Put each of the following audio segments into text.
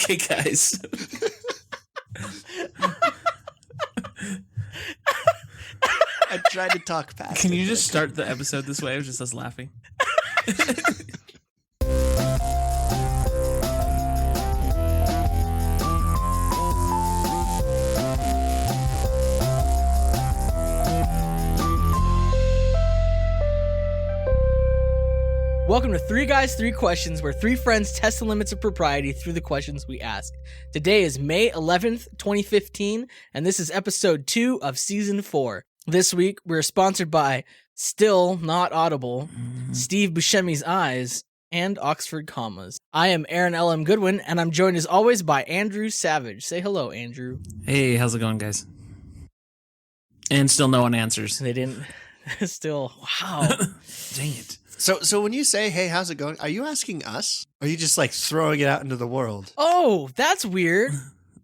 Okay, guys. I tried to talk past. Can you just start the episode this way? It was just us laughing. Welcome to Three Guys, Three Questions, where three friends test the limits of propriety through the questions we ask. Today is May 11th, 2015, and this is episode 2 of season 4. This week, we're sponsored by Still Not Audible, Steve Buscemi's Eyes, and Oxford Commas. I am Aaron L.M. Goodwin, and I'm joined as always by Andrew Savage. Say hello, Andrew. Hey, how's it going, guys? And still no one answers. They didn't. Still, wow. Dang it. So when you say, hey, how's it going? Are you asking us? Or are you just like throwing it out into the world? Oh, that's weird.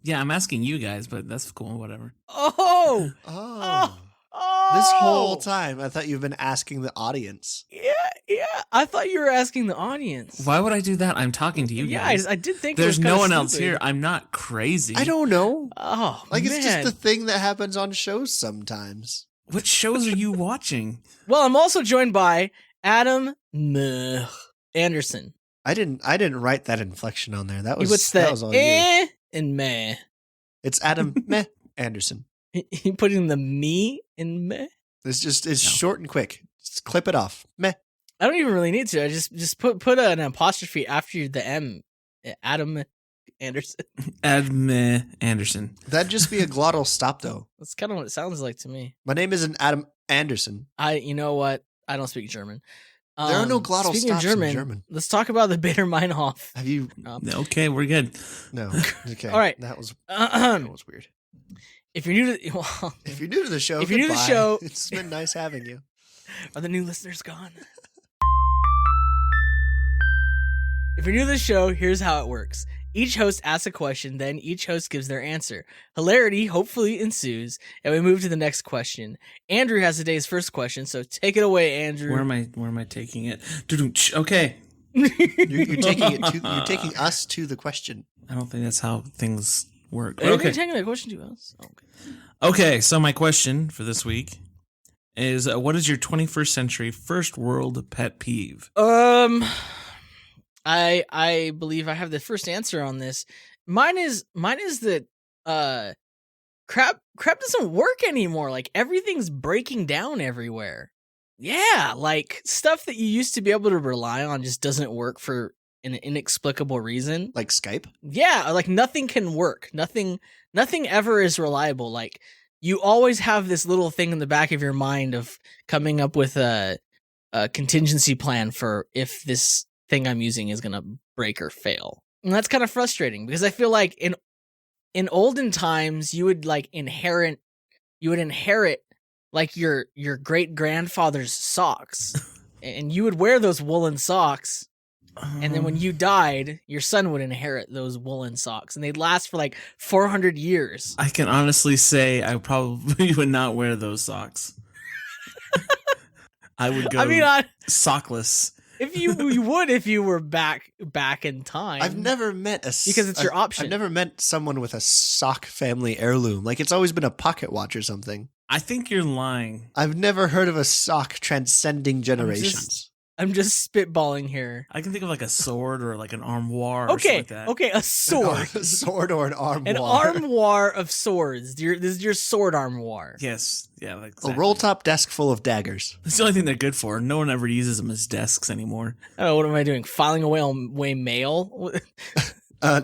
Yeah, I'm asking you guys, but that's cool, whatever. Oh. Oh. Oh. This whole time, I thought you've been asking the audience. Yeah. I thought you were asking the audience. Why would I do that? I'm talking to you guys. I did think there's it was no kinda one else stupid. here. I'm not crazy. I don't know. Oh, Like, man. it's just the thing that happens on shows sometimes. What shows are you watching? Well, I'm also joined by Adam Anderson. I didn't write that inflection on there. That was What's that that? was all you. And meh. It's Adam Meh Anderson. He putting the me in meh. It's short and quick. Just clip it off. Meh. I don't even really need to. I just put an apostrophe after the M. Adam Anderson. Adme Anderson. That'd just be a glottal stop, though. That's kind of what it sounds like to me. My name isn't Adam Anderson. You know what? I don't speak German. There are no glottal speaking stops of German, in German. Let's talk about the Bitter Meinhof. Have you? Okay, we're good. No. Okay. All right. That was weird. If you're new to If you're new to the show, if you're new to the goodbye. show- It's been nice having you. are the new listeners gone? If you're new to the show, here's how it works. Each host asks a question, then each host gives their answer. Hilarity hopefully ensues, and we move to the next question. Andrew has today's first question, so take it away, Andrew. Where am I taking it? Okay. You're taking us to the question. I don't think that's how things work. Are you Okay. taking that question to us? Okay. Okay, so my question for this week is what is your 21st century first world pet peeve? I believe I have the first answer on this. Mine is that crap doesn't work anymore. Like everything's breaking down everywhere. Yeah, like stuff that you used to be able to rely on just doesn't work for an inexplicable reason. Like Skype? Yeah, like nothing can work. Nothing ever is reliable. Like you always have this little thing in the back of your mind of coming up with a contingency plan for if this thing I'm using is gonna break or fail. And that's kind of frustrating because I feel like in olden times you would inherit like your great grandfather's socks. And you would wear those woolen socks. And then when you died, your son would inherit those woolen socks, and they'd last for like 400 years. I can honestly say I probably would not wear those socks. I would go sockless. If you would, if you were back in time. I've never met because it's your option. I've never met someone with a sock family heirloom. Like it's always been a pocket watch or something. I think you're lying. I've never heard of a sock transcending generations. I'm just spitballing here. I can think of like a sword or like an armoire or something like that. Okay, a sword. A sword or an armoire. An armoire of swords. This is your sword armoire. Yes. Yeah, like exactly. A roll-top desk full of daggers. That's the only thing they're good for. No one ever uses them as desks anymore. I don't know, what am I doing? Filing away mail?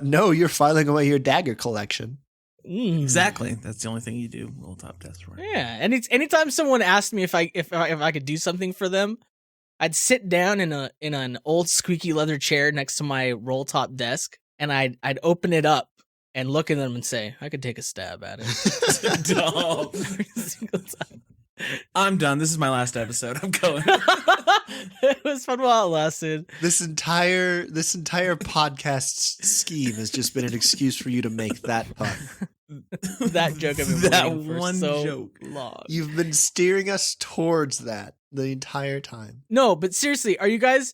No, you're filing away your dagger collection. Exactly. That's the only thing you do. Roll-top desk. Right? Yeah, and anytime someone asked me if I could do something for them, I'd sit down in an old squeaky leather chair next to my roll top desk, and I'd open it up and look at them and say, I could take a stab at it. Every single time. I'm done. This is my last episode. I'm going. It was fun while it lasted. This entire podcast scheme has just been an excuse for you to make that pun. That joke I've been that waiting for one so joke. long. You've been steering us towards that the entire time. No, but seriously, are you guys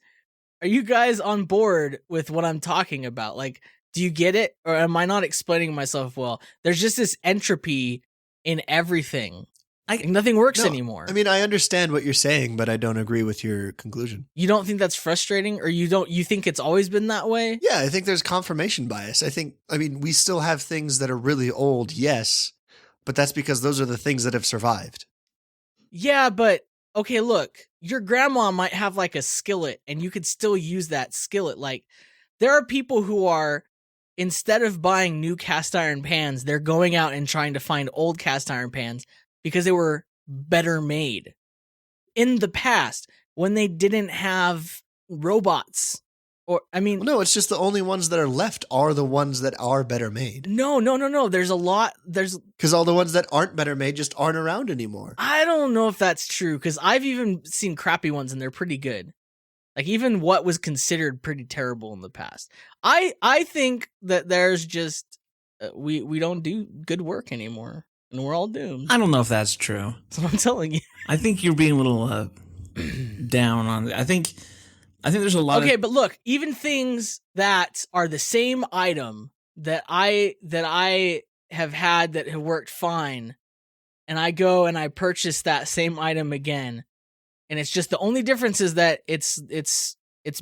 on board with what I'm talking about? Like Do you get it? Or am I not explaining myself well? There's just this entropy in everything. Nothing works anymore. I mean, I understand what you're saying, but I don't agree with your conclusion. You don't think that's frustrating, or you think it's always been that way? Yeah, I think there's confirmation bias. I mean, we still have things that are really old, yes, but that's because those are the things that have survived. Yeah, but okay, look, your grandma might have like a skillet and you could still use that skillet. Like, there are people who are, instead of buying new cast iron pans, they're going out and trying to find old cast iron pans because they were better made. In the past, when they didn't have robots. Or, I mean, well, no, it's just the only ones that are left are the ones that are better made. No. There's a lot. Because all the ones that aren't better made just aren't around anymore. I don't know if that's true, because I've even seen crappy ones and they're pretty good. Like, even what was considered pretty terrible in the past. I think that there's just we don't do good work anymore, and we're all doomed. I don't know if that's true. That's what I'm telling you. I think you're being a little down on it. I think there's a lot of... Okay, but look, even things that are the same item that I have had that have worked fine, and I go and I purchase that same item again, and it's just the only difference is that it's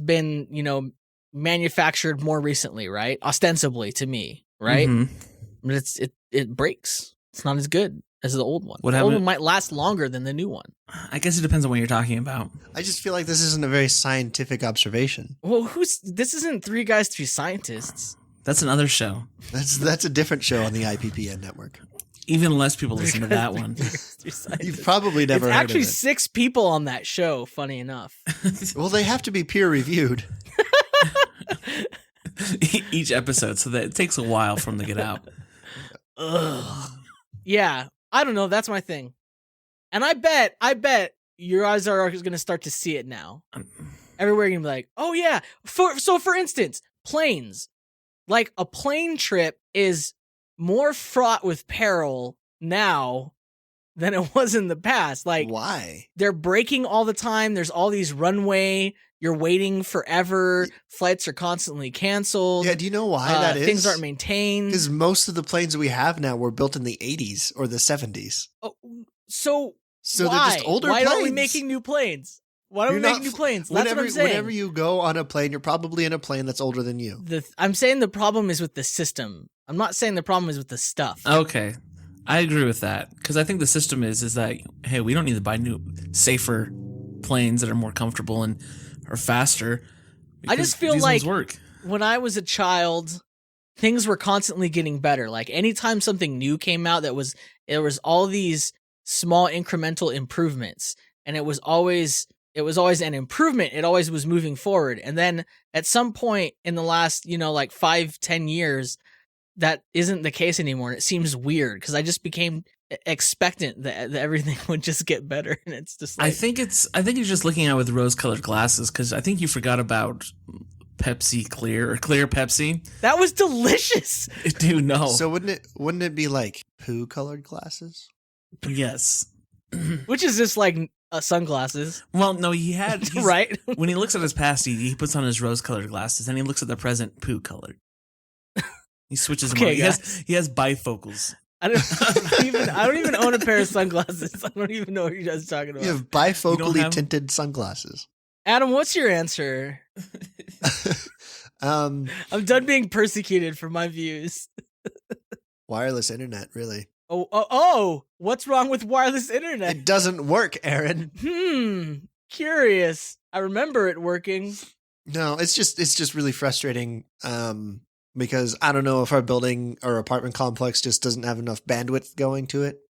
been, manufactured more recently, right? Ostensibly to me, right? Mm-hmm. But it breaks. It's not as good as the old one. What the happened? old one might last longer than the new one. I guess it depends on what you're talking about. I just feel like this isn't a very scientific observation. Well, this isn't Three Guys, Three Scientists. That's another show. That's a different show on the IPPN network. Even less people listen to that one. You've probably never heard of it. It's actually 6 people on that show, funny enough. Well, they have to be peer reviewed. Each episode, so that it takes a while for them to get out. Ugh. Yeah, I don't know. That's my thing. And I bet your eyes are going to start to see it now. Everywhere you're going to be like, oh yeah. For instance, planes. Like, a plane trip is more fraught with peril now than it was in the past. Like, why? They're breaking all the time. There's all these runway. You're waiting forever. Flights are constantly canceled. Yeah, do you know why that is? Things aren't maintained. Because most of the planes we have now were built in the 80s or the 70s. Oh, so they're just older planes. Why aren't we making new planes? Why don't we make new planes? That's what I'm saying. Whenever you go on a plane, you're probably in a plane that's older than you. I'm saying the problem is with the system. I'm not saying the problem is with the stuff. Okay. I agree with that. Because I think the system is that, hey, we don't need to buy new, safer planes that are more comfortable and are faster. I just feel like when I was a child, things were constantly getting better. Like, anytime something new came out, there was all these small incremental improvements, and it was always an improvement. It always was moving forward. And then at some point in the last, like 5-10 years, that isn't the case anymore. It seems weird because I just became expectant that everything would just get better, and it's just like, I think you're just looking at it with rose-colored glasses, because I think you forgot about Pepsi Clear or Clear Pepsi. That was delicious. Dude, no. So wouldn't it be like poo-colored glasses? Yes. Which is just like sunglasses. Well, no, he's right. When he looks at his past, he puts on his rose-colored glasses, and he looks at the present poo-colored. He switches them. He has bifocals. I don't even own a pair of sunglasses. I don't even know what you guys are talking about. You have bifocally tinted sunglasses. Adam, what's your answer? I'm done being persecuted for my views. Wireless internet, really. Oh, what's wrong with wireless internet? It doesn't work, Aaron. Curious. I remember it working. No, it's just really frustrating. Because I don't know if our building or apartment complex just doesn't have enough bandwidth going to it,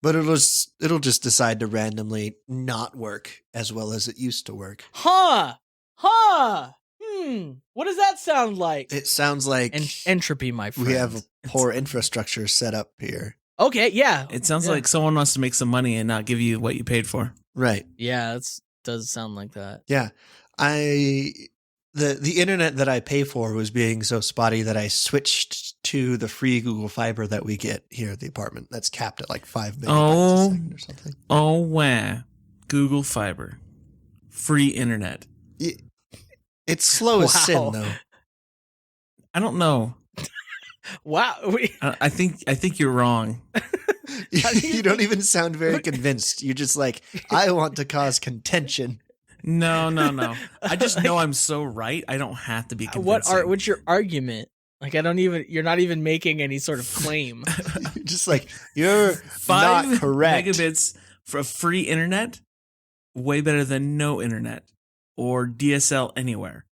but it'll just decide to randomly not work as well as it used to work. What does that sound like? It sounds like entropy, my friend. We have a poor infrastructure set up here. Okay, yeah. It sounds like someone wants to make some money and not give you what you paid for. Right. Yeah, it does sound like that. Yeah. The internet that I pay for was being so spotty that I switched to the free Google Fiber that we get here at the apartment. That's capped at like 5 megabytes a second or something. Oh, wow. Google Fiber. Free internet. It's slow as sin, though. I don't know. Wow. I think you're wrong. You don't even sound very convinced. You're just like, I want to cause contention. No. I just know I'm so right. I don't have to be convincing. What's your argument? Like, you're not even making any sort of claim. Just like, you're 5 not correct. megabits for free internet, way better than no internet or DSL anywhere.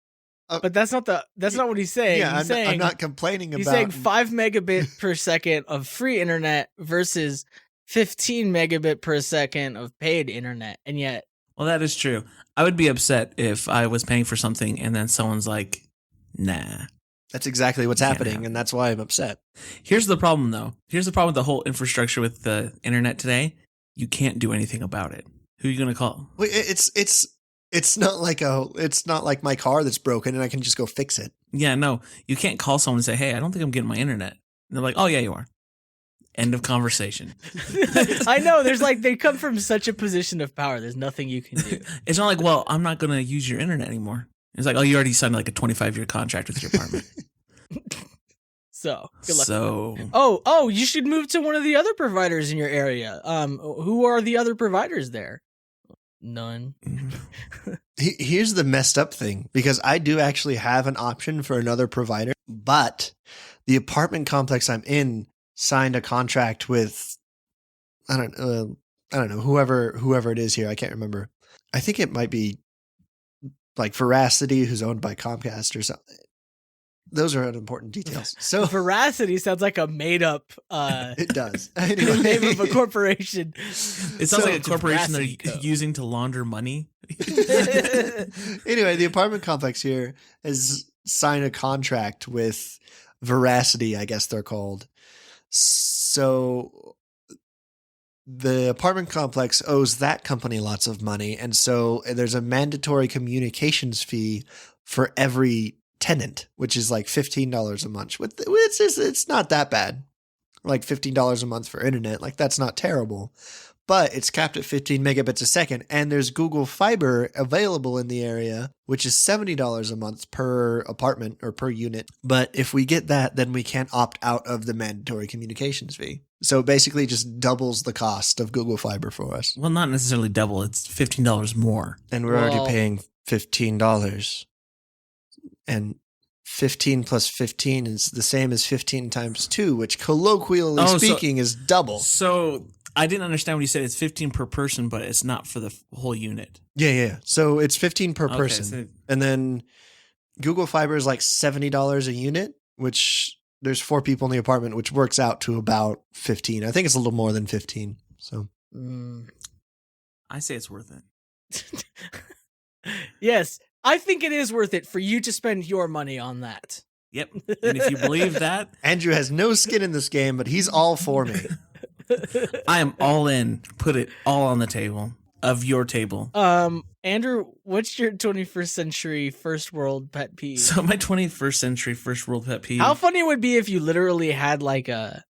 But that's not what he's saying. Yeah, he's I'm not complaining he's about. saying 5 megabit per second of free internet versus 15 megabit per second of paid internet, and yet. Well, that is true. I would be upset if I was paying for something and then someone's like, nah. That's exactly what's happening, and that's why I'm upset. Here's the problem, though. Here's the problem with the whole infrastructure with the internet today. You can't do anything about it. Who are you going to call? Well, it's not like my car that's broken and I can just go fix it. Yeah, no. You can't call someone and say, hey, I don't think I'm getting my internet. And they're like, oh, yeah, you are. End of conversation. I know. They come from such a position of power. There's nothing you can do. It's not like, well, I'm not going to use your internet anymore. It's like, oh, you already signed like a 25-year contract with your apartment. So, good luck. So, oh, you should move to one of the other providers in your area. Who are the other providers there? None. Here's the messed up thing, because I do actually have an option for another provider, but the apartment complex I'm in signed a contract with, I don't know, whoever it is here. I can't remember. I think it might be like Veracity, who's owned by Comcast or something. Those are unimportant details. So Veracity sounds like a made up. It does. Anyway. Name of a corporation. It sounds like a corporation they're using to launder money. Anyway, the apartment complex here has signed a contract with Veracity, I guess they're called. So the apartment complex owes that company lots of money, and so there's a mandatory communications fee for every tenant, which is like $15 a month. It's not that bad. Like $15 a month for internet, like that's not terrible. But it's capped at 15 megabits a second, and there's Google Fiber available in the area, which is $70 a month per apartment or per unit. But if we get that, then we can't opt out of the mandatory communications fee. So it basically just doubles the cost of Google Fiber for us. Well, not necessarily double. It's $15 more. And we're already paying $15. And 15 plus 15 is the same as 15 times 2, which colloquially speaking is double. So I didn't understand when you said it's 15 per person, but it's not for the whole unit. Yeah. So it's 15 per person. And then Google Fiber is like $70 a unit, which there's 4 people in the apartment, which works out to about 15. I think it's a little more than 15. So I say it's worth it. Yes. I think it is worth it for you to spend your money on that. Yep. And if you believe that, Andrew has no skin in this game, but he's all for me. I am all in. Put it all on the table of your table. Andrew, what's your 21st century first world pet peeve? So my 21st century first world pet peeve. How funny it would be if you literally had like an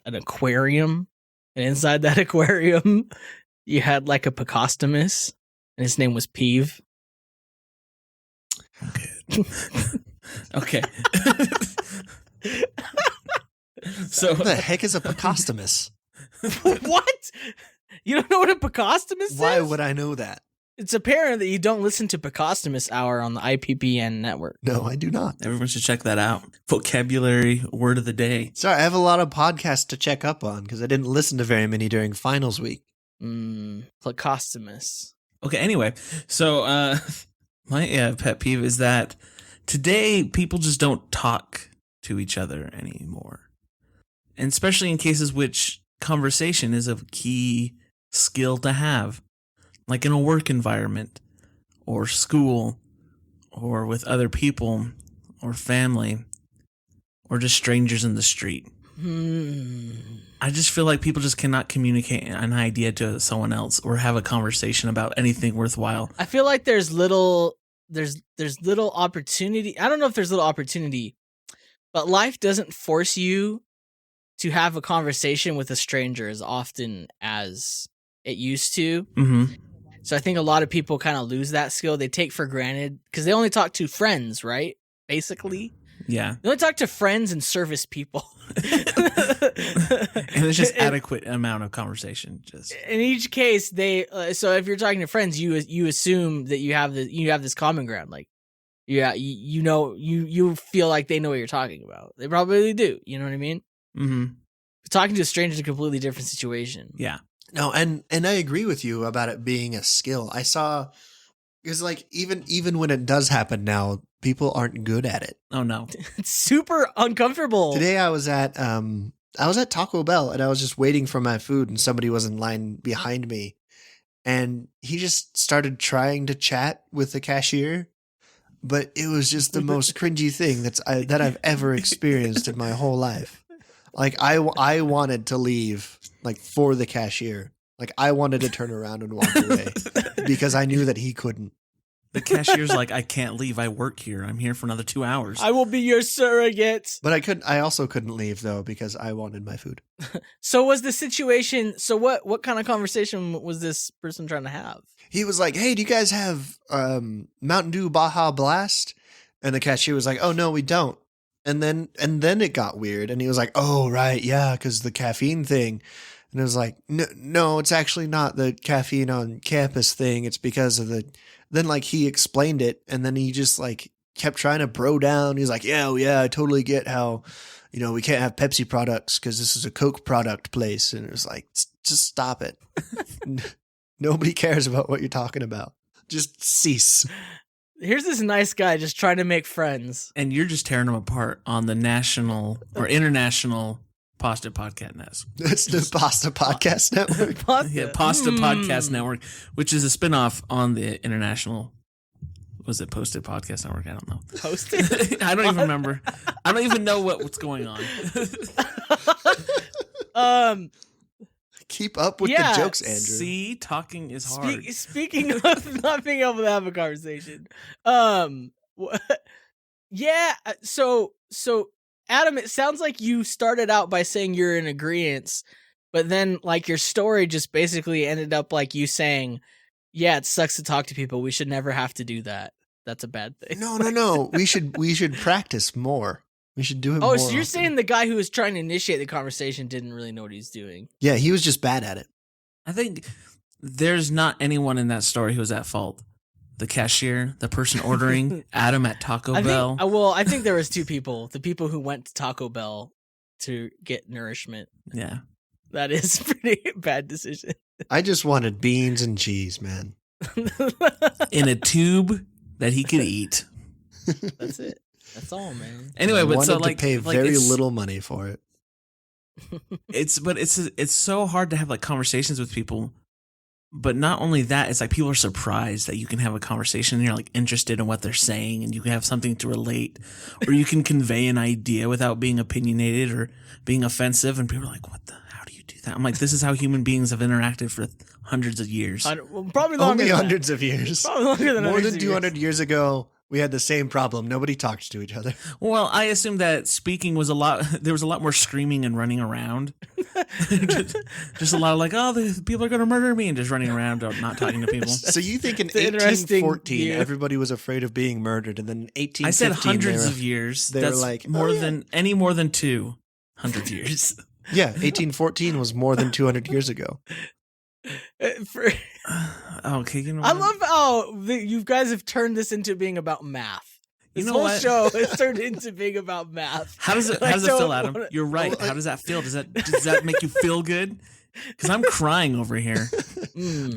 aquarium, and inside that aquarium you had like a Picostomus, and his name was Peeve. Okay. So what the heck is a Picostomus? What? You don't know what a Picostomus is? Why would I know that? It's apparent that you don't listen to Picostomus Hour on the IPPN network. No, I do not. Everyone should check that out. Vocabulary word of the day. Sorry, I have a lot of podcasts to check up on because I didn't listen to very many during finals week. Picostomus. Okay, anyway. So my pet peeve is that today people just don't talk to each other anymore. And especially in cases which conversation is a key skill to have, like in a work environment or school or with other people or family or just strangers in the street. I just feel like people just cannot communicate an idea to someone else or have a conversation about anything worthwhile. I feel like there's little opportunity. I don't know if there's little opportunity, but life doesn't force you to have a conversation with a stranger as often as it used to. Mm-hmm. So I think a lot of people kind of lose that skill. They take for granted because they only talk to friends, right? basically. Yeah. You only talk to friends and service people. And it's just adequate amount of conversation. Just in each case, they so if you're talking to friends, you assume that you have this common ground. Like, yeah, you feel like they know what you're talking about. They probably do. You know what I mean? Mm-hmm. Talking to a stranger is a completely different situation. Yeah. No, and I agree with you about it being a skill. I saw, because like even when it does happen now, people aren't good at it. Oh no. It's super uncomfortable. Today I was at Taco Bell and I was just waiting for my food and somebody was in line behind me and he just started trying to chat with the cashier, but it was just the most cringy thing that I've ever experienced in my whole life. Like I wanted to leave like for the cashier. Like I wanted to turn around and walk away because I knew that he couldn't. The cashier's like, I can't leave. I work here. I'm here for another 2 hours. I will be your surrogate. But I also couldn't leave though because I wanted my food. So was the situation? So what kind of conversation was this person trying to have? He was like, "Hey, do you guys have Mountain Dew Baja Blast?" And the cashier was like, "Oh no, we don't." And then it got weird, and he was like, "Oh right, yeah, because the caffeine thing." And it was like, no, it's actually not the caffeine on campus thing. It's because of the. Then like he explained it, and then he just like kept trying to bro down. He's like, "Yeah, I totally get how, we can't have Pepsi products because this is a Coke product place." And it was like, just stop it. Nobody cares about what you're talking about. Just cease. Here's this nice guy just trying to make friends. And you're just tearing them apart on the national or international Pasta Podcast Network. It's the Pasta Podcast Network. Pasta Podcast Network, which is a spinoff on the international. Was it Posted Podcast Network? I don't know. Posted? I don't even remember. I don't even know what's going on. Keep up with the jokes, Andrew. See, talking is hard. Speaking of not being able to have a conversation, yeah. So Adam, it sounds like you started out by saying you're in agreement, but then like your story just basically ended up like you saying, "Yeah, it sucks to talk to people. We should never have to do that. That's a bad thing." No. We should practice more. We should do it more. Oh, so you're often. saying the guy who was trying to initiate the conversation didn't really know what he's doing? Yeah, he was just bad at it. I think there's not anyone in that story who was at fault. The cashier, the person ordering, Adam at Taco Bell. I think there was two people. The people who went to Taco Bell to get nourishment. Yeah. That is a pretty bad decision. I just wanted beans and cheese, man. In a tube that he could eat. That's it. That's all, man. Anyway, I but wanted so to pay very little money for it. It's so hard to have like conversations with people. But not only that, it's like people are surprised that you can have a conversation and you're like interested in what they're saying and you can have something to relate or you can convey an idea without being opinionated or being offensive. And people are like, how do you do that? I'm like, this is how human beings have interacted for hundreds of years. Probably longer Only than hundreds of years. Probably longer than More than 200 years ago, we had the same problem. Nobody talked to each other. Well, I assume that speaking was there was a lot more screaming and running around. just a lot of like, the people are going to murder me and just running around not talking to people. So you think in 1814 everybody was afraid of being murdered, and then in 1815 I said hundreds of years. They That's were like more than 200 years. Yeah, 1814 was more than 200 years ago. Okay, you know I what? love how you guys have turned this into being about math. This whole what? show has turned into being about math. How does it feel, Adam? You're right. How does that feel? Does that make you feel good? Because I'm crying over here.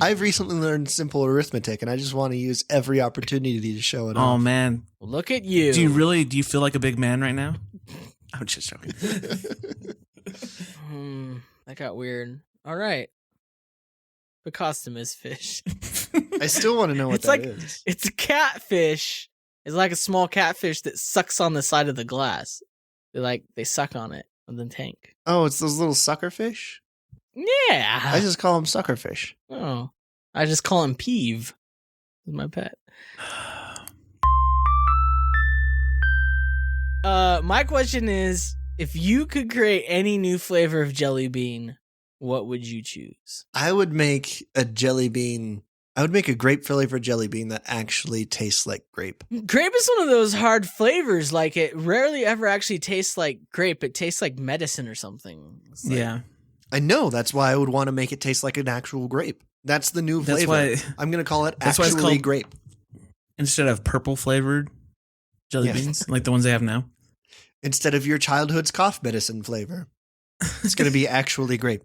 I've recently learned simple arithmetic, and I just want to use every opportunity to show it off. Oh man, look at you! Do you feel like a big man right now? I'm just joking. That got weird. All right. The costume is fish. I still want to know what that is. It's a catfish. It's like a small catfish that sucks on the side of the glass. They suck on it in the tank. Oh, it's those little sucker fish? Yeah. I just call them sucker fish. Oh. I just call him Peeve. He's my pet. My question is, if you could create any new flavor of jelly bean, what would you choose? I would make a jelly bean I would make a grape flavored jelly bean that actually tastes like grape. Grape is one of those hard flavors. Like, it rarely ever actually tastes like grape. It tastes like medicine or something. It's like, Yeah. I know. That's why I would want to make it taste like an actual grape. That's the new That's flavor. why I'm going to call it that's why it's actually called- grape. Instead of purple flavored jelly Yeah. beans, like the ones they have now. Instead of your childhood's cough medicine flavor, it's going to be actually grape.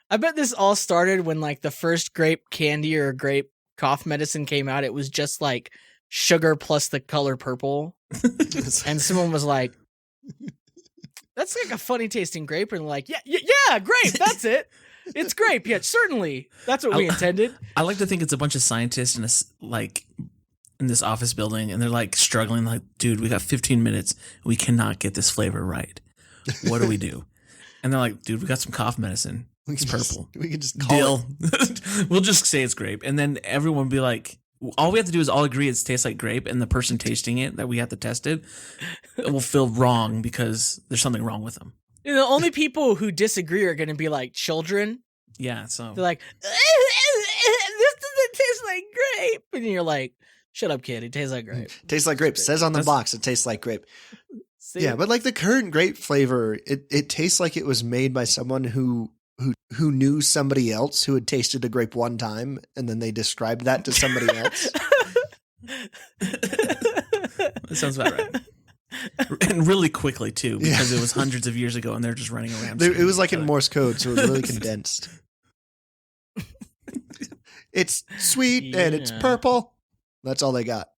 I bet this all started when like the first grape candy or grape cough medicine came out. It was just like sugar plus the color purple. And someone was like, that's like a funny tasting grape. And like, yeah, grape. That's it. It's grape. Yeah, certainly. That's what we intended. I like to think it's a bunch of scientists in this office building, and they're like struggling, like, dude, we got 15 minutes. We cannot get this flavor right. What do we do? And they're like, dude, we got some cough medicine. It's purple. We can just call Deal. We'll just say it's grape. And then everyone will be like, all we have to do is all agree it tastes like grape, and the person tasting it that we have to test it will feel wrong because there's something wrong with them. You know, the only people who disagree are going to be like children. Yeah, so They're like, this doesn't taste like grape. And you're like, shut up, kid. It tastes like grape. Tastes like grape. Says on the box it tastes like grape. See? Yeah, but like the current grape flavor, it tastes like it was made by someone who knew somebody else who had tasted a grape one time, and then they described that to somebody else. that sounds about right. And really quickly too, because it was hundreds of years ago, and they're just running around. It was like in Morse code, so it was really condensed. It's sweet and it's Yeah. purple. That's all they got.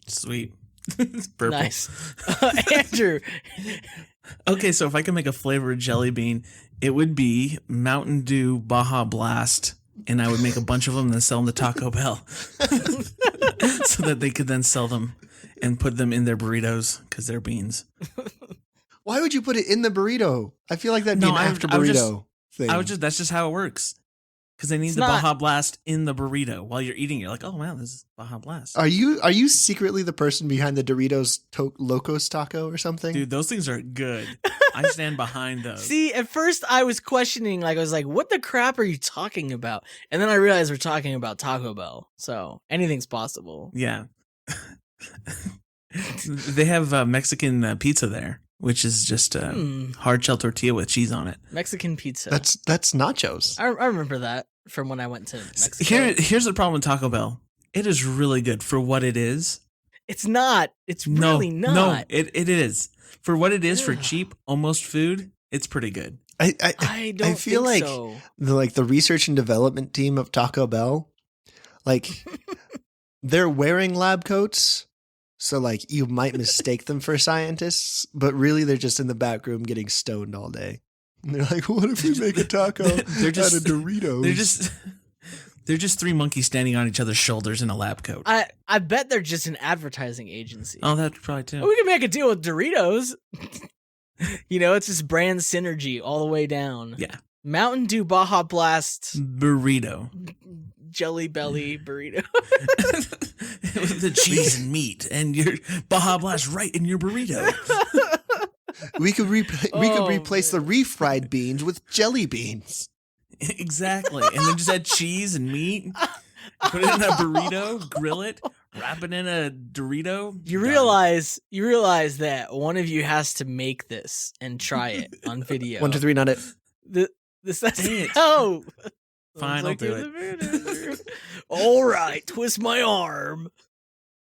Sweet. It's purple. Nice. Andrew. Okay, so if I could make a flavored jelly bean, it would be Mountain Dew Baja Blast, and I would make a bunch of them and then sell them to Taco Bell, so that they could then sell them and put them in their burritos because they're beans. Why would you put it in the burrito? I feel like that'd be No, an after burrito thing. That's just how it works. Because they need It's the not- Baja Blast in the burrito while you're eating. You're like, oh wow, this is Baja Blast. Are you secretly the person behind the Doritos Locos Taco or something? Dude, those things are good. I stand behind those. See, at first I was questioning, like, I was like, what the crap are you talking about? And then I realized we're talking about Taco Bell. So anything's possible. Yeah. They have Mexican pizza there, which is just hard shell tortilla with cheese on it. Mexican pizza. That's nachos. I remember that from when I went to Mexico. Here's the problem with Taco Bell. It is really good for what it is. It's not. It's really not. No, it is. For what it is, for cheap, almost food, it's pretty good. I don't feel think like so. the research and development team of Taco Bell, like they're wearing lab coats, so like you might mistake them for scientists, but really they're just in the back room getting stoned all day. And they're like, "What if we make a taco out of Doritos?" They're just three monkeys standing on each other's shoulders in a lab coat. I bet they're just an advertising agency. Oh, that's probably too. We can make a deal with Doritos. You know, it's just brand synergy all the way down. Yeah. Mountain Dew Baja Blast Burrito. Jelly Belly Burrito. With the cheese and meat and your Baja Blast right in your burrito. We could replace the refried beans with jelly beans. Exactly. And then just add cheese and meat. Put it in a burrito, grill it, wrap it in a Dorito. You realize that one of you has to make this and try it on video. 1, 2, 3, not it. That's Dang it. no. Fine, I'll do it. All right, twist my arm.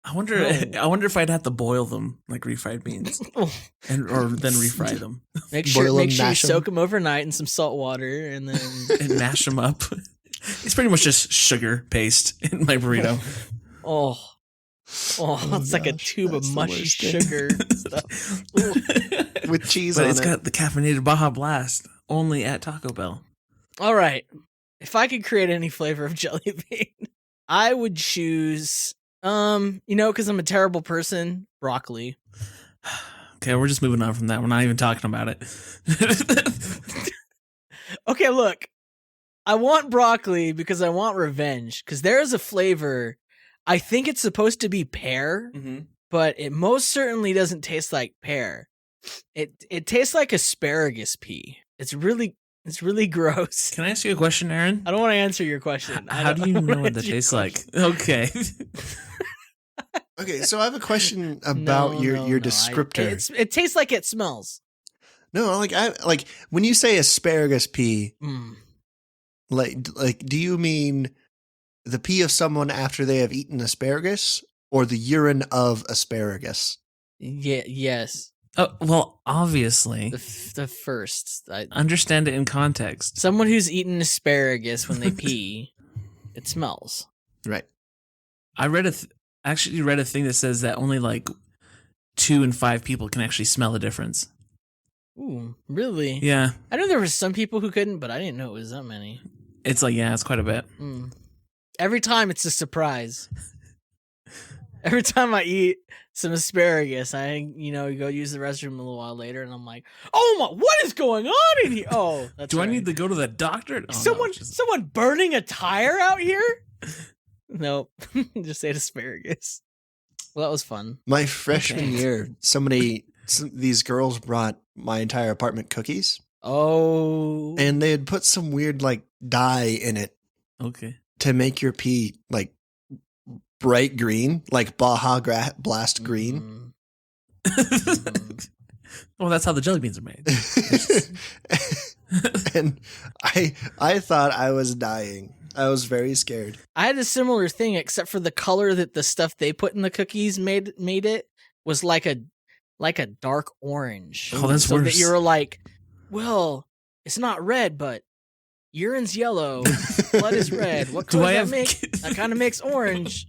I wonder if I'd have to boil them like refried beans, or then refry them Make sure Boil 'em, you mash 'em. soak them overnight in some salt water, and then and mash them up. It's pretty much just sugar paste in my burrito. it's like a tube of that's the mushy worst thing. sugar stuff. With cheese But on it's it. got the caffeinated Baja Blast only at Taco Bell. All right, if I could create any flavor of jelly bean, I would choose, because I'm a terrible person, broccoli. Okay, we're just moving on from that. We're not even talking about it. Okay, look. I want broccoli because I want revenge. Because there is a flavor. I think it's supposed to be pear, but it most certainly doesn't taste like pear. It tastes like asparagus pea. It's It's really gross. Can I ask you a question, Aaron? I don't want to answer your question. How do you know what that tastes like? Okay. Okay, so I have a question about your descriptor. It tastes like it smells. No, like when you say asparagus pee, Mm. like do you mean the pee of someone after they have eaten asparagus, or the urine of asparagus? Yeah. Yes. Oh, well, obviously. The first. Understand it in context. Someone who's eaten asparagus when they pee, it smells. Right. I actually read a thing that says that only like 2 in 5 people can actually smell the difference. Ooh, really? Yeah. I know there were some people who couldn't, but I didn't know it was that many. It's like, yeah, it's quite a bit. Mm. Every time it's a surprise. Every time I eat some asparagus, I go use the restroom a little while later, and I'm like, "Oh my, what is going on in here?" Oh, that's Do right. I need to go to the doctor? Oh, someone burning a tire out here? Nope, just ate asparagus. Well, that was fun. My freshman year, these girls brought my entire apartment cookies. Oh, And they had put some weird like dye in it. Okay. To make your pee like bright green, like Baja Blast green. Well, that's how the jelly beans are made. And I thought I was dying. I was very scared. I had a similar thing, except for the color that the stuff they put in the cookies made it was like a dark orange. Oh, that's worse. That you were like, well, it's not red, but urine's yellow, blood is red. What color does that make? That kind of makes orange.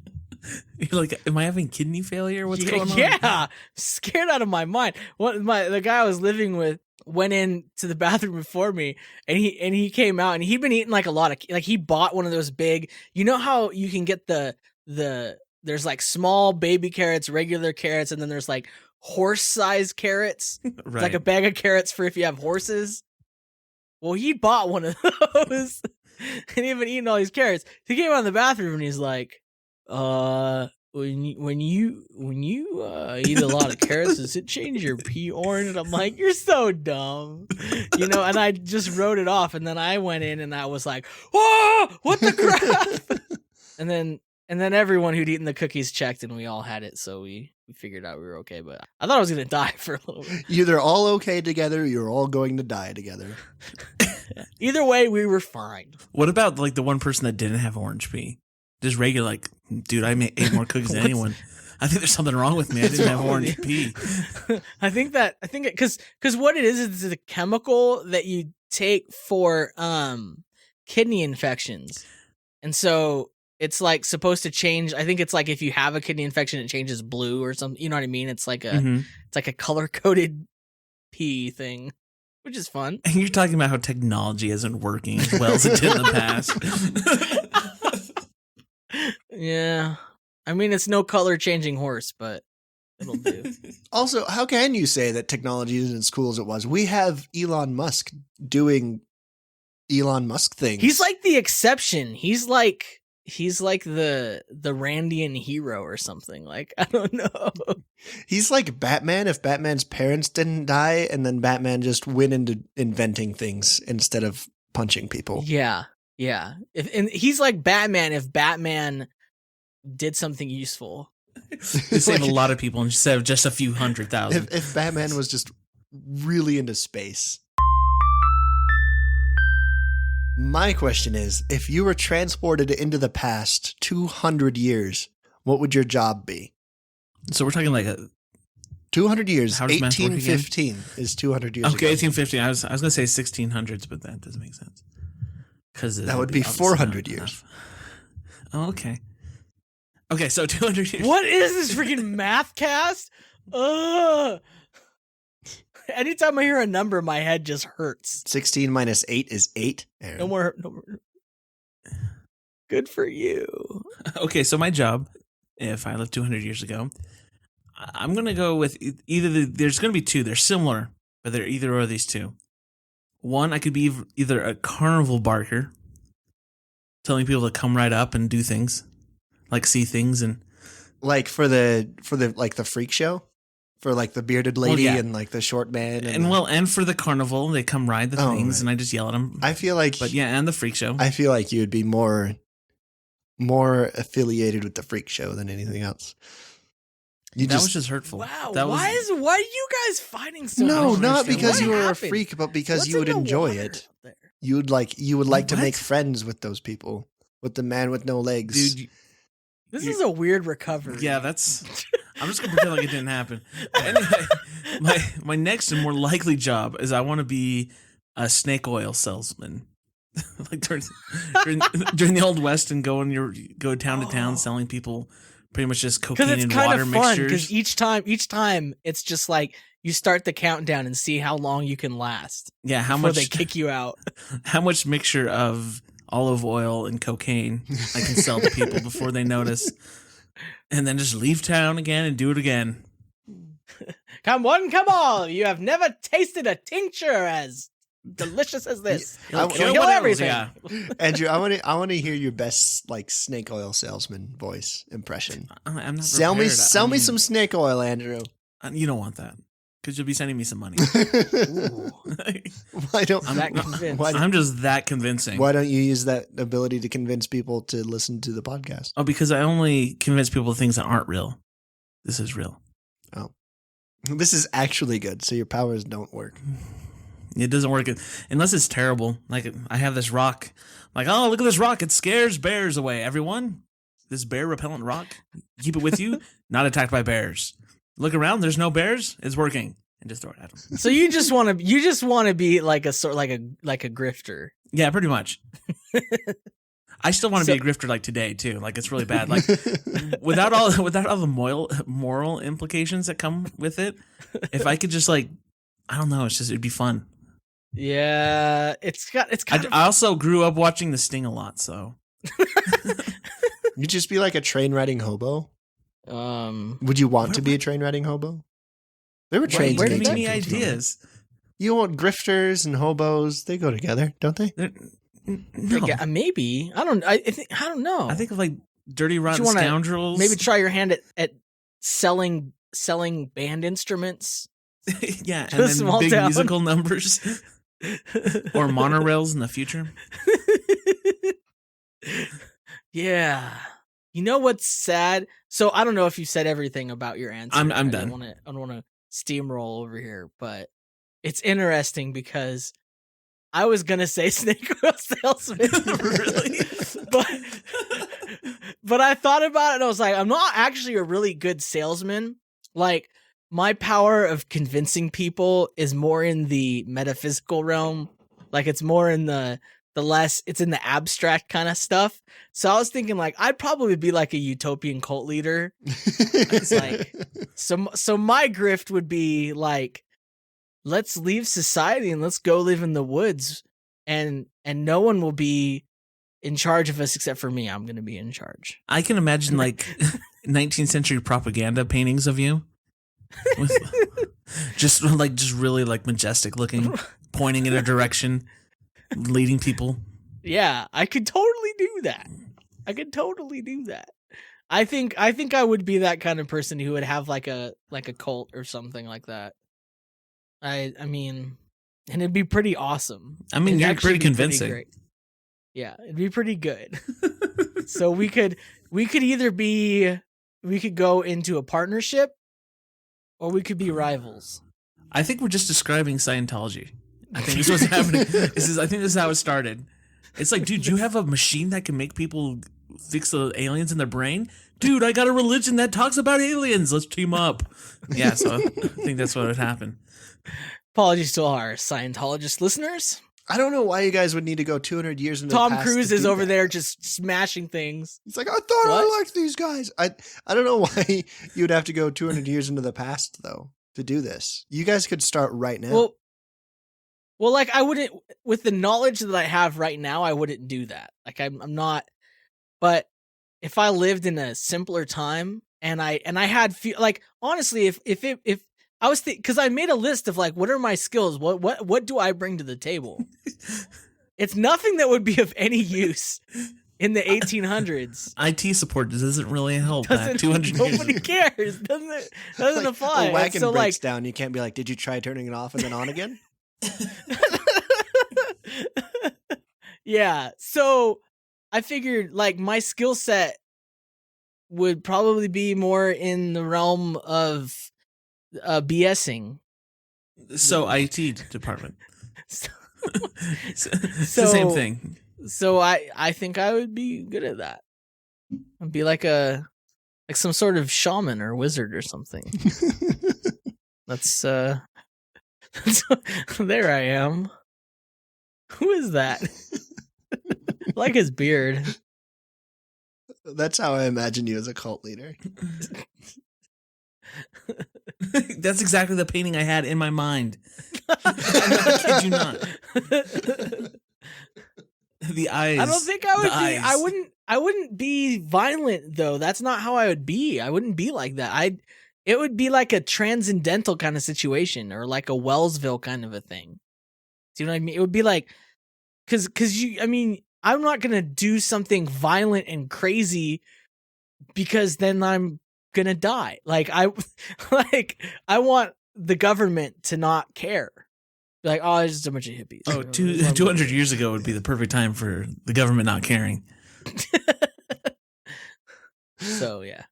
You're like, am I having kidney failure? What's going on? Yeah, scared out of my mind. The guy I was living with went in to the bathroom before me, and he came out, and he'd been eating like a lot of, like, he bought one of those big, you know how you can get there's like small baby carrots, regular carrots, and then there's like horse-sized carrots. Right. It's like a bag of carrots for if you have horses. Well, he bought one of those, and he'd been eating all these carrots. He came out of the bathroom, and he's like, when you eat a lot of carrots, does it change your pee orange? And I'm like, you're so dumb, and I just wrote it off. And then I went in, and I was like, whoa, what the crap? and then everyone who'd eaten the cookies checked, and we all had it, so we figured out we were okay. But I thought I was gonna die for a little bit. You're all okay together. You're all going to die together. Either way, we were fine. What about like the one person that didn't have orange pee? Just regular, like, dude, I ate more cookies than anyone. I think there's something wrong with me. I didn't have orange pee. I think because what it is a chemical that you take for kidney infections, and so it's like supposed to change. I think it's like if you have a kidney infection, it changes blue or something. You know what I mean? It's like it's like a color coded pee thing, which is fun. And you're talking about how technology isn't working as well as it did in the past. Yeah, I mean, it's no color changing horse, but it'll do. Also, how can you say that technology isn't as cool as it was? We have Elon Musk doing Elon Musk things. He's like the exception. He's like the Randian hero or something. Like, I don't know. He's like Batman if Batman's parents didn't die, and then Batman just went into inventing things instead of punching people. Yeah. Yeah. And he's like Batman if Batman did something useful. They save a lot of people instead of just a few 100,000. If Batman was just really into space. My question is, if you were transported into the past 200 years, what would your job be? So we're talking like 200 years. How does math work again? 1815 is 200 years okay, ago. 1815. I was going to say 1600s, but that doesn't make sense. That would be 400 years. Enough. Oh, okay. Okay, so 200 years. What is this freaking math cast? Ugh. Anytime I hear a number, my head just hurts. 16 minus 8 is 8. Aaron. No more. Good for you. Okay, so my job, if I lived 200 years ago, I'm going to go with there's going to be two. They're similar, but they're either or these two. One, I could be either a carnival barker, telling people to come right up and do things, like see things and like for the like the freak show. for like the bearded lady yeah. and like the short man. And for the carnival, they come ride the things, right. and I just yell at them. I feel like, but yeah, and the freak show. I feel like you would be more affiliated with the freak show than anything else. That was just hurtful. Wow. That why are you guys fighting so much? No, not because What you were a happened? freak, but because What's you would in the enjoy water it. out there? You would like to What? make friends with those people, with the man with no legs. Dude, This is a weird recovery. yeah, that's. I'm just gonna pretend like it didn't happen. Anyway, my next and more likely job is I want to be a snake oil salesman, like during the Old West, and go town to town selling people pretty much just cocaine Because it's and kind water of fun. mixtures. Because each time it's just like you start the countdown and see how long you can last. Yeah, how before much they kick you out. How much mixture of olive oil and cocaine I can sell to people before they notice, and then just leave town again and do it again. Come one, come all! You have never tasted a tincture as delicious as this. I- It'll I- kill what else? everything. Yeah. Andrew, I want to hear your best like snake oil salesman voice impression. I'm not Sell me prepared. I mean, some snake oil, Andrew. You don't want that because you'll be sending me some money. Why don't I'm that convinced. I'm just that convincing. Why don't you use that ability to convince people to listen to the podcast? Oh, because I only convince people of things that aren't real. This is real. Oh, this is actually good. So your powers don't work. It doesn't work unless it's terrible. Like I have this rock. Like, oh, look at this rock. It scares bears away. Everyone, this bear repellent rock. Keep it with you. Not attacked by bears. Look around. There's no bears. It's working. And just throw it at them. So you just want to be like a sort like a grifter. Yeah, pretty much. I still want to be a grifter like today too. Like it's really bad. Like without all the moral implications that come with it. If I could just like, I don't know. It'd be fun. Yeah, it's kind of. I also grew up watching The Sting a lot, so You just be like a train riding hobo. Would you want to be a train riding hobo? There were trains. Where do in you get any 1821. ideas? You want grifters and hobos? They go together, don't they? No. Maybe I don't. I don't know. I think of like Dirty Rotten wanna Scoundrels. maybe try your hand at selling band instruments. Yeah, To a and then small big town. musical numbers or monorails in the future. Yeah. You know what's sad? So I don't know if you said everything about your answer. I'm I done. don't want to steamroll over here, but it's interesting because I was gonna say snake oil salesman. Really? But I thought about it and I was like, I'm not actually a really good salesman. Like my power of convincing people is more in the metaphysical realm. Like it's more in the less, it's in the abstract kind of stuff. So I was thinking like I'd probably be like a utopian cult leader. It's like so my grift would be like, let's leave society and let's go live in the woods, and no one will be in charge of us except for me. I'm going to be in charge. I can imagine like 19th century propaganda paintings of you. With, just really like majestic looking, pointing in a direction, leading people. Yeah, I could totally do that. I think I would be that kind of person who would have like a cult or something like that. I mean, and ituld be pretty awesome. I mean, It'd you're actually pretty be convincing. great. Yeah, it'd be pretty good. So we could either we could go into a partnership or we could be rivals. I think we're just describing Scientology. I think this is what's happening. I think this is how it started. It's like, dude, you have a machine that can make people fix the aliens in their brain? Dude, I got a religion that talks about aliens. Let's team up. Yeah, so I think that's what would happen. Apologies to all our Scientologist listeners. I don't know why you guys would need to go 200 years into Tom the past. Cruise to is do over that. there just smashing things. He's like, I thought What? I liked these guys. I don't know why you would have to go 200 years into the past though to do this. You guys could start right now. Well, like I wouldn't, with the knowledge that I have right now, I wouldn't do that. Like I'm not. But if I lived in a simpler time and I had like honestly, if I was because I made a list of like what are my skills, what do I bring to the table? It's nothing that would be of any use. in the 1800s. IT support doesn't really help back 200 years Nobody ago. cares. Doesn't apply. A wagon So, breaks down. You can't be like, did you try turning it off and then on again? Yeah. So I figured like my skill set would probably be more in the realm of BSing. So IT department. So, It's the same thing. So I think I would be good at that. I'd be like some sort of shaman or wizard or something. That's there I am. Who is that? I like his beard. That's how I imagine you as a cult leader. That's exactly the painting I had in my mind. I kid you not. The eyes. I don't think I would be. I wouldn't be violent though. That's not how I would be. I wouldn't be like that. It would be like a transcendental kind of situation or like a Wellsville kind of a thing. Do you know what I mean? It would be like, I'm not going to do something violent and crazy because then I'm going to die. I want the government to not care. Be like, oh, it's just a bunch of hippies. Oh, 200 years ago would be the perfect time for the government not caring. So, yeah.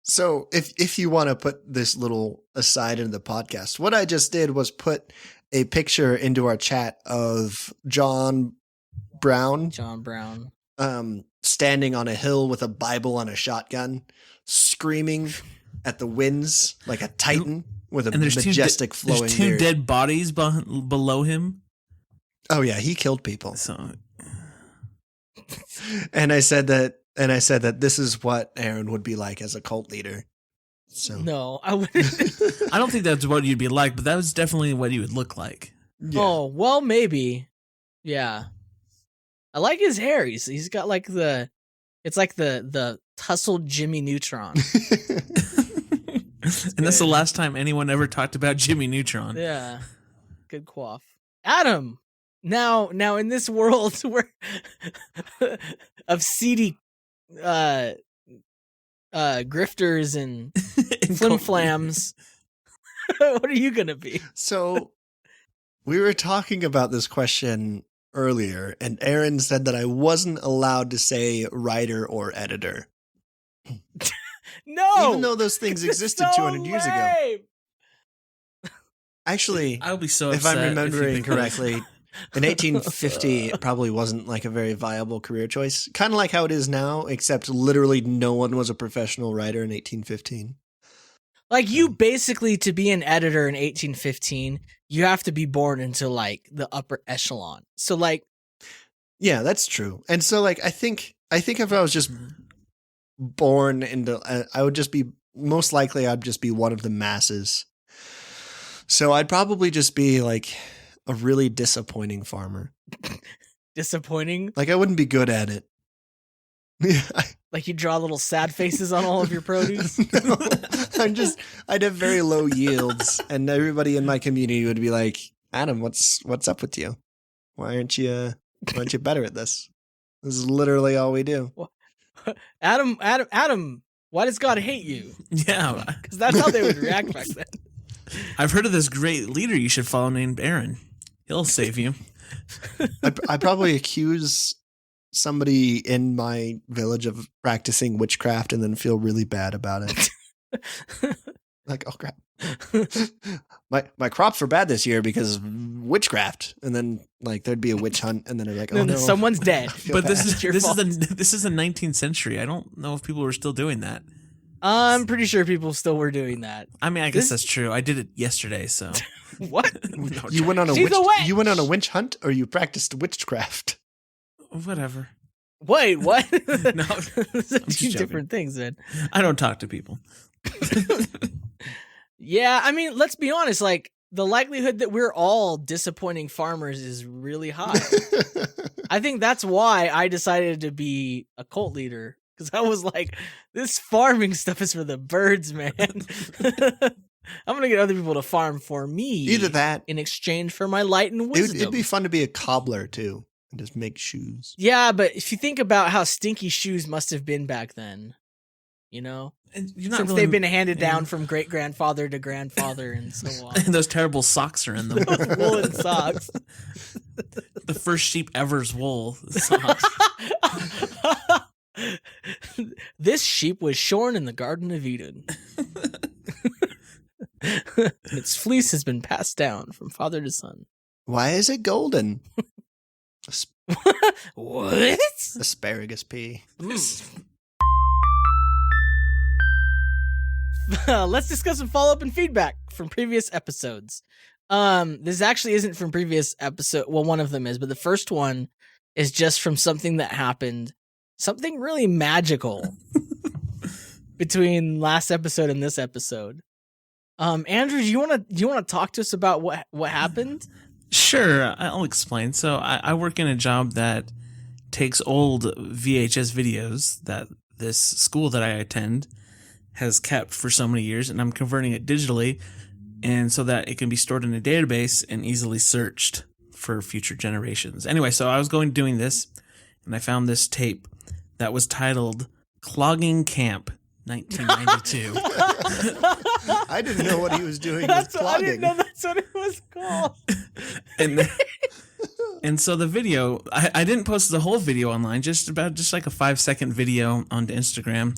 So if you want to put this little aside into the podcast, what I just did was put a picture into our chat of John Brown, standing on a hill with a Bible and a shotgun, screaming at the winds like a titan with a majestic flowing beard. There's two dead bodies below him. Oh yeah, he killed people. So, and I said that this is what Aaron would be like as a cult leader. So no, I wouldn't. I don't think that's what you'd be like, but that was definitely what you would look like. Yeah. Oh well, maybe. Yeah, I like his hair. He's got like it's like the tussled Jimmy Neutron. And that's the last time anyone ever talked about Jimmy Neutron. Yeah, good quaff. Adam, now in this world where of seedy grifters and flim-flams, what are you gonna be? So we were talking about this question earlier, and Aaron said that I wasn't allowed to say writer or editor. No, even though those things existed 200 years ago. Actually, I would be so if upset I'm remembering if you correctly, in 1850, it probably wasn't like a very viable career choice. Kind of like how it is now, except literally no one was a professional writer in 1815. Like you basically, to be an editor in 1815, you have to be born into like the upper echelon. So like, yeah, that's true. And so like, I think if I was just born into, I would just be, most likely I'd just be one of the masses. So I'd probably just be like a really disappointing farmer. Disappointing? Like I wouldn't be good at it. Yeah. Like you draw little sad faces on all of your produce? No, I'd have very low yields, and everybody in my community would be like, Adam, what's up with you? Why aren't you better at this? This is literally all we do. Adam, why does God hate you? Yeah. Because that's how they would react back then. I've heard of this great leader you should follow named Aaron. He'll save you. I probably accuse somebody in my village of practicing witchcraft and then feel really bad about it. Like, oh crap. My crops were bad this year because of witchcraft. And then like there'd be a witch hunt and then I'd be like, oh no. Someone's dead. But this is the 19th century. I don't know if people were still doing that. I'm pretty sure people still were doing that. I mean, I guess that's true. I did it yesterday, so. What? You went on a witch hunt or you practiced witchcraft? Whatever. Wait, what? No, Those are two different things, man. I don't talk to people. Yeah, I mean, let's be honest. Like, the likelihood that we're all disappointing farmers is really high. I think that's why I decided to be a cult leader. Because I was like, this farming stuff is for the birds, man. I'm going to get other people to farm for me. Either that. In exchange for my light and wisdom. It'd be fun to be a cobbler, too. and just make shoes. Yeah, but if you think about how stinky shoes must have been back then, And since they've been handed down from great grandfather to grandfather and so on. And those terrible socks are in them. Those woolen socks. The first sheep ever's wool socks. This sheep was shorn in the Garden of Eden. Its fleece has been passed down from father to son. Why is it golden? What? Asparagus pea. Let's discuss some follow-up and feedback from previous episodes. This actually isn't from previous episode. Well, one of them is, but the first one is just from something that happened. Something really magical between last episode and this episode. Andrew, do you want to talk to us about what happened? Sure, I'll explain. So I work in a job that takes old VHS videos that this school that I attend has kept for so many years, and I'm converting it digitally, and so that it can be stored in a database and easily searched for future generations. Anyway, so I was doing this, and I found this tape that was titled Clogging Camp 1992. I didn't know what he was doing with I clogging. didn't know that's what it was called. And so the video, I didn't post the whole video online, just like a 5-second video onto Instagram.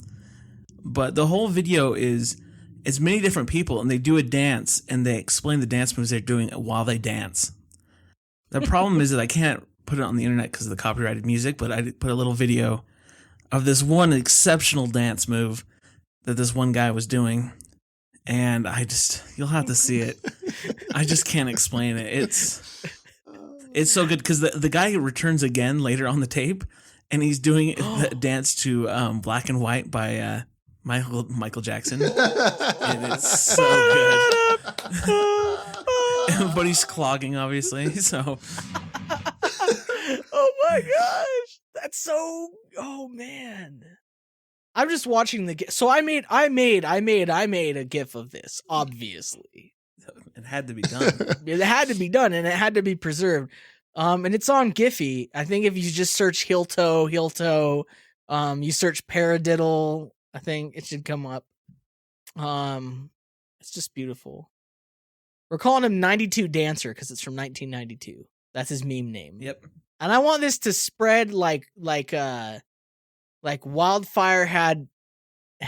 But the whole video is many different people, and they do a dance, and they explain the dance moves they're doing while they dance. The problem is that I can't put it on the internet because of the copyrighted music, but I did put a little video of this one exceptional dance move that this one guy was doing. And you'll have to see it. I just can't explain it. It's so good because the guy returns again later on the tape, and he's doing the dance to Black and White by Michael Jackson. And it's so good. But he's clogging, obviously. So. Oh my gosh, that's so. Oh man, I'm just watching the. So I made a GIF of this. Obviously, it had to be done. It had to be done, and it had to be preserved. And it's on Giphy. I think if you just search heel toe, you search paradiddle, I think it should come up. It's just beautiful. We're calling him 92 Dancer because it's from 1992. That's his meme name. Yep. And I want this to spread like wildfire had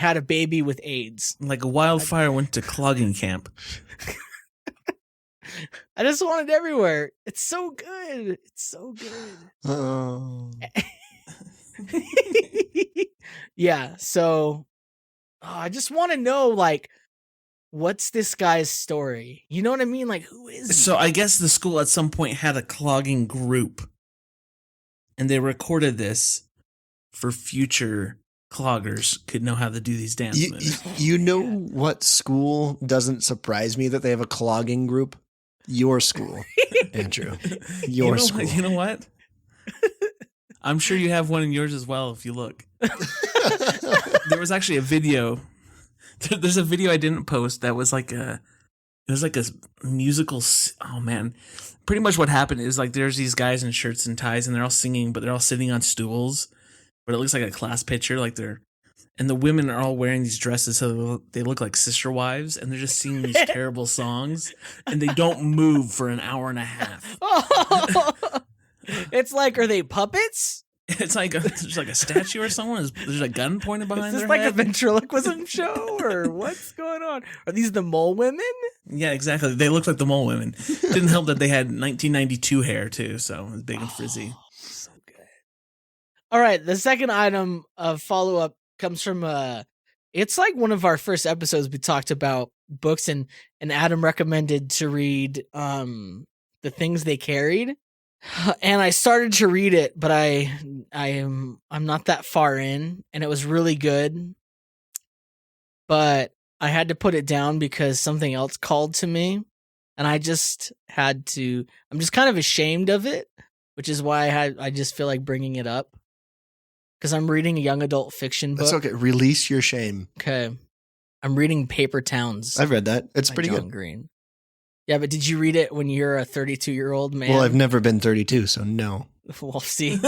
a baby with AIDS. Like a wildfire went to clogging camp. I just want it everywhere. It's so good. It's so good. Oh. Yeah, so I just want to know, like, what's this guy's story? You know what I mean? Like, who is he? So I guess the school at some point had a clogging group, and they recorded this for future cloggers could know how to do these dance moves. You know what school doesn't surprise me that they have a clogging group? Your school, Andrew. Your school. You know what? I'm sure you have one in yours as well if you look. There was actually a video. There's a video I didn't post that was like a musical. Oh man. Pretty much what happened is like there's these guys in shirts and ties and they're all singing, but they're all sitting on stools. But it looks like a class picture, and the women are all wearing these dresses so they look like sister wives, and they're just singing these terrible songs, and they don't move for an hour and a half. It's like, are they puppets? It's like there's like a statue or someone. There's a gun pointed behind Is their this like head. a ventriloquism show, or what's going on? Are these the mole women? Yeah, exactly. They look like the mole women. Didn't help that they had 1992 hair too, so it was big and frizzy. So good. All right, the second item of follow-up comes from it's like one of our first episodes. We talked about books, and Adam recommended to read The Things They Carried. And I started to read it, but I'm not that far in, and it was really good. But I had to put it down because something else called to me, and I just had to. I'm just kind of ashamed of it, which is why I just feel like bringing it up because I'm reading a young adult fiction book. That's okay. Release your shame. Okay, I'm reading Paper Towns. I've read that. It's by pretty John good. Green. Yeah, but did you read it when you're a 32-year-old man? Well, I've never been 32, so no. Well, see.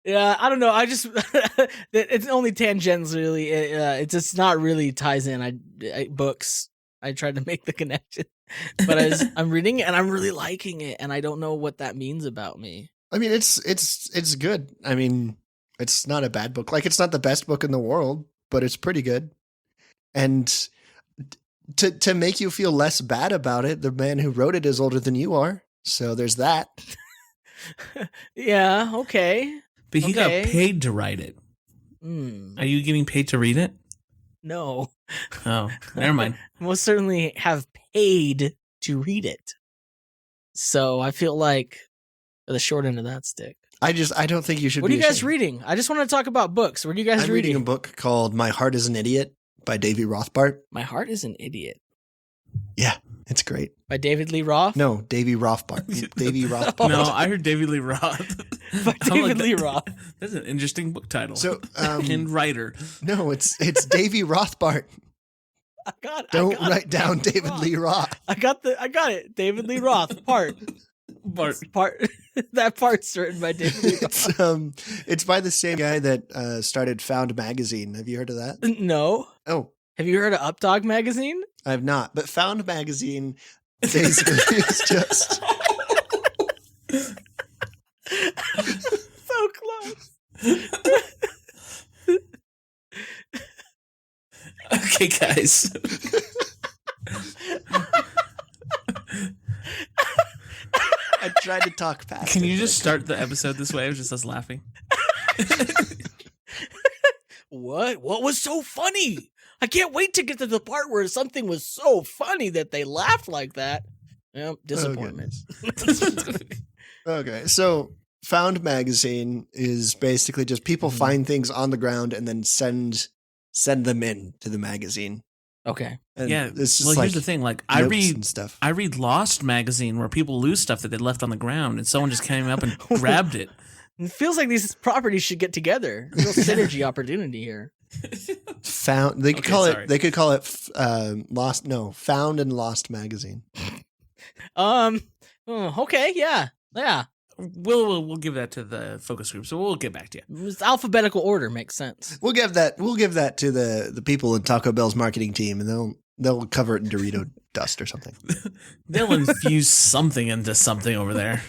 Yeah, I don't know. I just it's only tangents really. It's just not really ties in. I books. I tried to make the connection, but I'm reading it and I'm really liking it, and I don't know what that means about me. I mean, it's good. I mean, it's not a bad book. Like, it's not the best book in the world, but it's pretty good. And to make you feel less bad about it, the man who wrote it is older than you are. So there's that. Yeah, okay. But he got paid to write it. Are you getting paid to read it? No. Oh, never mind. Most certainly have paid to read it. So I feel like the short end of that stick. I don't think you should. What are be you guys ashamed. reading? I just want to talk about books. What are you guys I'm reading a book called My Heart is an Idiot by Davy Rothbart. My Heart is an Idiot. Yeah, it's great. By David Lee Roth? No, Davy Rothbart. Davy Rothbart. No, I heard David Lee Roth. By David Lee Roth. That's an interesting book title. So, and writer. No, it's Davy Rothbart. Don't write down David Lee Roth. I got it. David Lee Roth. Part. That part's written by David Lee Roth. It's by the same guy that started Found Magazine. Have you heard of that? No. Oh. Have you heard of Updog Magazine? I have not. But Found Magazine basically is just so close. Okay, guys. I tried to talk past. Can you just start the episode this way? It was just us laughing. What was so funny? I can't wait to get to the part where something was so funny that they laughed like that. Well, disappointment. Okay, so Found Magazine is basically just people find things on the ground and then send them in to the magazine. Okay. And yeah. it's just well, like here's the thing. Like, I read stuff. I read Lost magazine where people lose stuff that they left on the ground, and someone just came up and grabbed it. It feels like these properties should get together. Real synergy opportunity here. Found. They could call it. They could call it Lost. No, Found and Lost Magazine. Okay. Yeah. We'll give that to the focus group, so we'll get back to you. It's alphabetical order makes sense. We'll give that to the people in Taco Bell's marketing team, and they'll cover it in Dorito dust or something. They'll infuse something into something over there.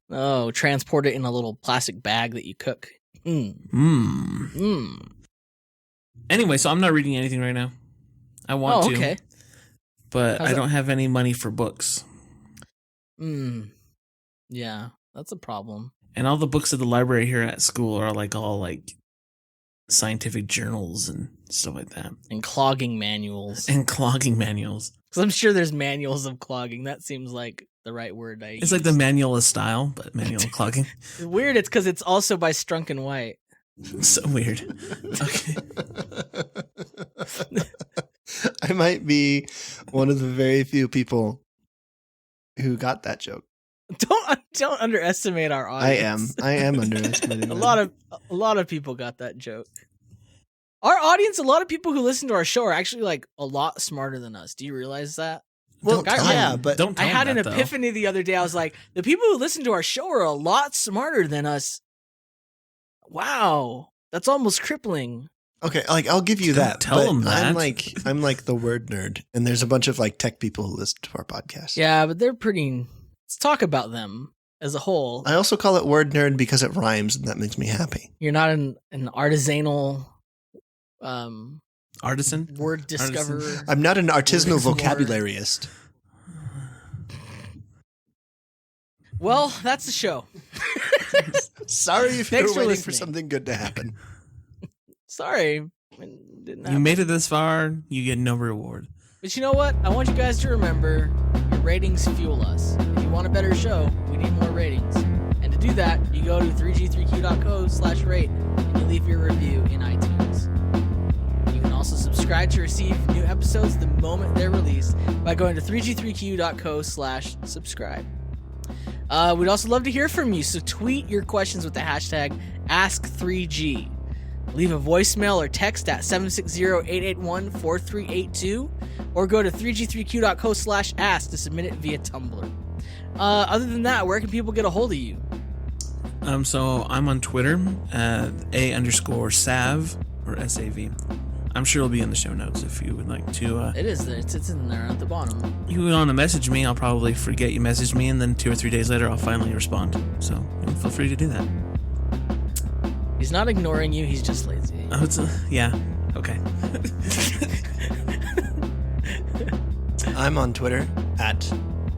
Oh, transport it in a little plastic bag that you cook. Anyway, so I'm not reading anything right now. I want to. Okay. But I don't have any money for books. Yeah, that's a problem. And all the books at the library here at school are all scientific journals and stuff like that. And clogging manuals. Because I'm sure there's manuals of clogging. That seems like the right word. It's like the manual of style, but manual of clogging. Weird. It's because it's also by Strunk and White. So weird. Okay. I might be one of the very few people who got that joke. Don't underestimate our audience. I am underestimating. A lot of people got that joke. Our audience, a lot of people who listen to our show are actually a lot smarter than us. Do you realize that? Well, but I had an epiphany the other day. I was like, the people who listen to our show are a lot smarter than us. Wow, that's almost crippling. Okay, I'll give you that. Tell them that. I'm like the word nerd, and there's a bunch of tech people who listen to our podcast. Yeah, but they're pretty. Let's talk about them as a whole. I also call it word nerd because it rhymes, and that makes me happy. You're not an artisanal artisan word discoverer. Artisan. I'm not an artisanal vocabularyist. Well, that's the show. Sorry if you're waiting for something good to happen. Sorry. You made it this far, you get no reward. But you know what? I want you guys to remember, your ratings fuel us. If you want a better show, we need more ratings. And to do that, you go to 3g3q.co/rate and you leave your review in iTunes. You can also subscribe to receive new episodes the moment they're released by going to 3g3q.co/subscribe. We'd also love to hear from you, so tweet your questions with the hashtag Ask3G. Leave a voicemail or text at 760-881-4382, or go to 3g3q.co/ask to submit it via Tumblr. Other than that, where can people get a hold of you? So I'm on Twitter, A_Sav or SAV. I'm sure it'll be in the show notes if you would like to. It is there. It's in there at the bottom. You want to message me, I'll probably forget you messaged me, and then 2 or 3 days later, I'll finally respond. So feel free to do that. He's not ignoring you. He's just lazy. Oh, yeah. Okay. I'm on Twitter at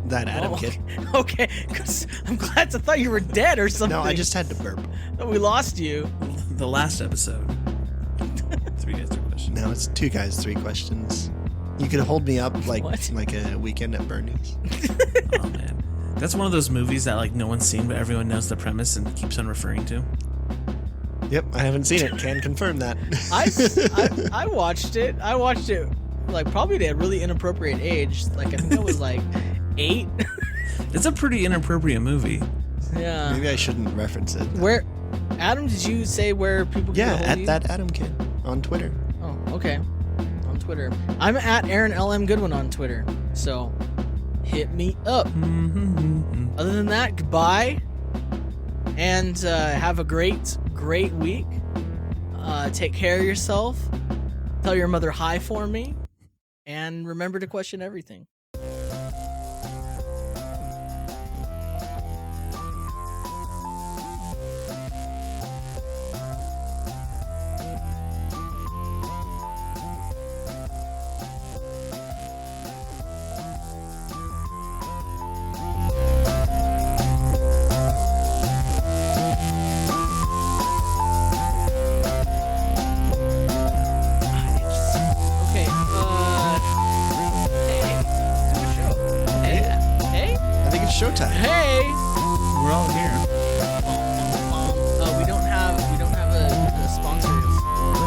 that Adam Kid. Okay, because I'm glad. I thought you were dead or something. No, I just had to burp. Oh, we lost you. The last episode. 3 guys, 3 questions. Now it's 2 guys, 3 questions. You could hold me up like What? like a weekend at Bernie's. Oh man, that's one of those movies that like no one's seen, but everyone knows the premise and keeps on referring to. Yep, I haven't seen it. Can confirm that. I watched it. I watched it like probably at a really inappropriate age. Like I think I was like 8. It's a pretty inappropriate movie. Yeah. Maybe I shouldn't reference it. Where, Adam? Did you say where people can Yeah, get a hold at of you? that Adam Kid on Twitter. Oh, okay. On Twitter, I'm at Aaron LM Goodwin on Twitter. So hit me up. Other than that, goodbye, and have a great week. Take care of yourself. Tell your mother hi for me, and remember to question everything. Showtime. Hey. We're all here. We don't have a sponsors for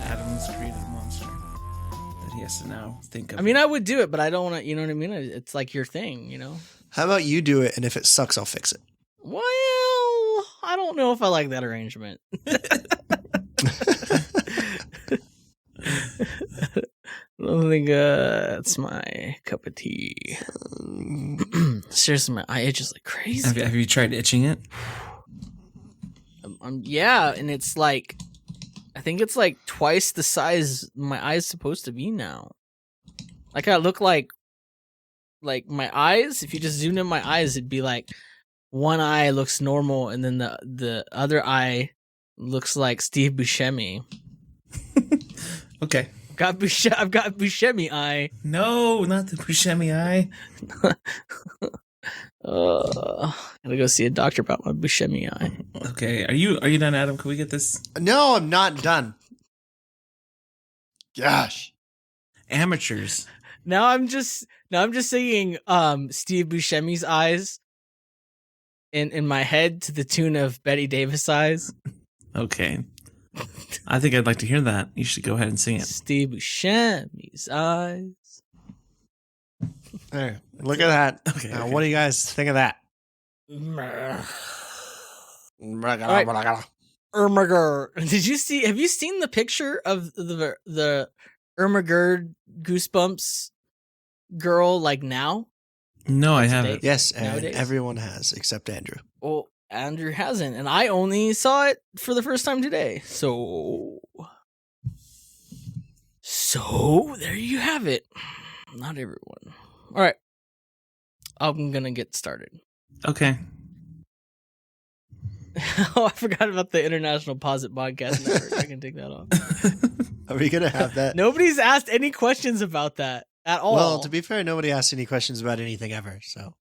Adam's creative monster that he has to now think of. I mean, I would do it, but I don't want to. You know what I mean? It's like your thing, you know. How about you do it, and if it sucks, I'll fix it. Well, I don't know if I like that arrangement. I don't think it's my cup of tea. Seriously, my eye itches like crazy. Have you tried itching it? Yeah, and it's like, I think it's like twice the size my eye's supposed to be now. Like I look like my eyes. If you just zoomed in my eyes, it'd be like one eye looks normal, and then the other eye looks like Steve Buscemi. Okay. I've got Buscemi eye. No, not the Buscemi eye. Gotta go see a doctor about my Buscemi eye. Okay, are you done, Adam? Can we get this? No, I'm not done. Gosh. Amateurs. Now I'm just singing Steve Buscemi's eyes in my head to the tune of Betty Davis eyes. Okay. I think I'd like to hear that. You should go ahead and sing it. Steve Buscemi's eyes. There, look at that. Okay, Now, okay. what do you guys think of that? Ermagerd. Have you seen the picture of the Ermagerd Goosebumps girl like now? No, I Up to haven't. date? Yes, and Nowadays? everyone has except Andrew. Well, Andrew hasn't, and I only saw it for the first time today. So there you have it. Not everyone. All right. I'm going to get started. Okay. Oh, I forgot about the International Posit Podcast Network. I can take that off. Are we gonna have that? Nobody's asked any questions about that at all. Well, to be fair, nobody asked any questions about anything ever. So